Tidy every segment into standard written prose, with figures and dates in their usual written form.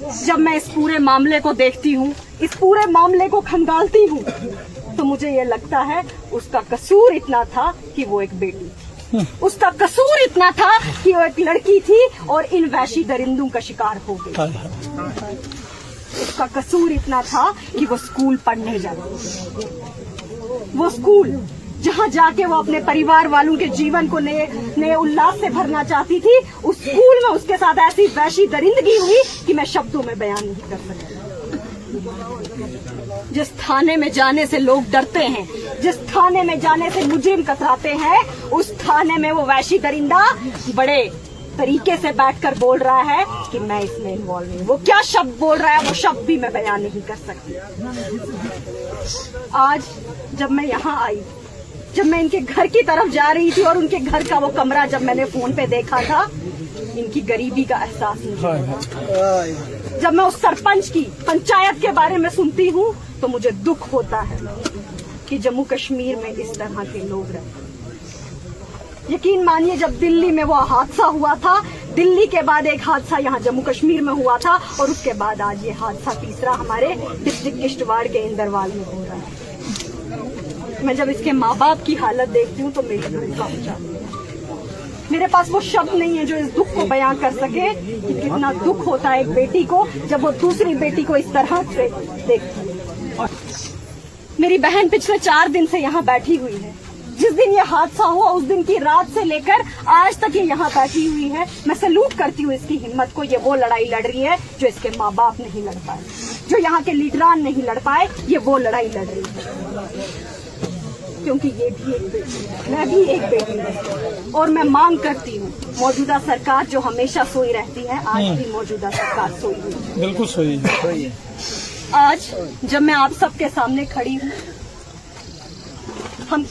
जब मैं इस पूरे मामले को देखती हूँ, इस पूरे मामले को खंगालती हूँ, तो मुझे ये लगता है उसका कसूर इतना था कि वो एक बेटी थी। उसका कसूर इतना था कि वो एक लड़की थी और इन वैशी दरिंदों का शिकार हो गई। उसका कसूर इतना था कि वो स्कूल पढ़ने जाती थी। वो स्कूल जहाँ जाके वो अपने परिवार वालों के जीवन को नए उल्लास से भरना चाहती थी, उस स्कूल में उसके साथ ऐसी वैशी दरिंदगी हुई कि मैं शब्दों में बयान नहीं कर सकती। जिस थाने में जाने से लोग डरते हैं, जिस थाने में जाने से मुजरिम कतराते हैं, उस थाने में वो वैशी दरिंदा बड़े तरीके से बैठकर बोल रहा है कि मैं इसमें इन्वॉल्व हूँ। वो क्या शब्द बोल रहा है, वो शब्द भी मैं बयान नहीं कर सकती। आज जब मैं यहाँ आई, जब मैं इनके घर की तरफ जा रही थी और उनके घर का वो कमरा जब मैंने फोन पे देखा था, इनकी गरीबी का एहसास नहीं। जब मैं उस सरपंच की पंचायत के बारे में सुनती हूँ तो मुझे दुख होता है कि जम्मू कश्मीर में इस तरह के लोग रहते। यकीन मानिए, जब दिल्ली में वो हादसा हुआ था, दिल्ली के बाद एक हादसा यहाँ जम्मू कश्मीर में हुआ था और उसके बाद आज ये हादसा तीसरा हमारे डिस्ट्रिक्ट किश्तवाड़ के इंदरवाल में हो रहा है। मैं जब इसके माँ बाप की हालत देखती हूँ तो मेरी रूह कांप जाती है। मेरे पास वो शब्द नहीं है जो इस दुख को बयां कर सके कि कितना दुख होता है एक बेटी को जब वो दूसरी बेटी को इस तरह से देखती है। मेरी बहन पिछले 4 दिन से यहाँ बैठी हुई है। जिस दिन ये हादसा हुआ उस दिन की रात से लेकर आज तक ये यहाँ बैठी हुई है। मैं सैल्यूट करती हूँ इसकी हिम्मत को। ये वो लड़ाई लड़ रही है जो इसके माँ बाप नहीं लड़ पाए, जो यहाँ के लीडरान नहीं लड़ पाए, ये वो लड़ाई लड़ रही है। क्योंकि ये भी एक बेटी है, मैं भी एक बेटी हूँ और मैं मांग करती हूँ मौजूदा सरकार जो हमेशा सोई रहती है, आज भी मौजूदा सरकार सोई हुई है। बिल्कुल सोई है। आज जब मैं आप सबके सामने खड़ी हूँ, हम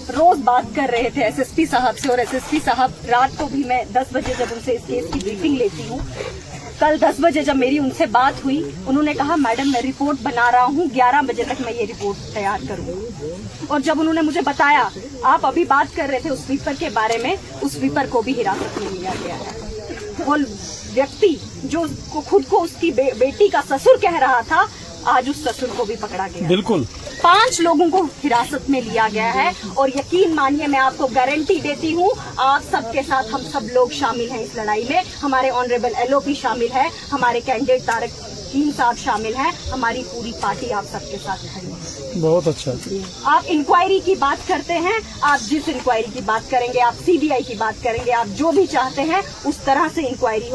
रोज बात कर रहे थे एसएसपी साहब से और एसएसपी साहब रात को भी मैं 10 बजे जब उनसे इस केस की ब्रीफिंग लेती हूँ, कल 10 बजे जब मेरी उनसे बात हुई, उन्होंने कहा मैडम मैं रिपोर्ट बना रहा हूँ, 11 बजे तक मैं ये रिपोर्ट तैयार करूँगी। और जब उन्होंने मुझे बताया आप अभी बात कर रहे थे उस स्वीपर के बारे में, उस स्वीपर को भी हिरासत में लिया गया है। वो व्यक्ति जो खुद को उसकी बेटी का ससुर कह रहा था, आज उस ससुर को भी पकड़ा गया। बिल्कुल 5 लोगों को हिरासत में लिया गया है और यकीन मानिए मैं आपको गारंटी देती हूँ आप सबके साथ हम सब लोग शामिल हैं इस लड़ाई में। हमारे ऑनरेबल एलओपी शामिल है, हमारे कैंडिडेट तारक साहब शामिल हैं, हमारी पूरी पार्टी आप सबके साथ खड़ी है। बहुत अच्छा। आप इंक्वायरी की बात करते हैं, आप जिस इंक्वायरी की बात करेंगे, आप सीबीआई की बात करेंगे, आप जो भी चाहते हैं उस तरह से इंक्वायरी हो।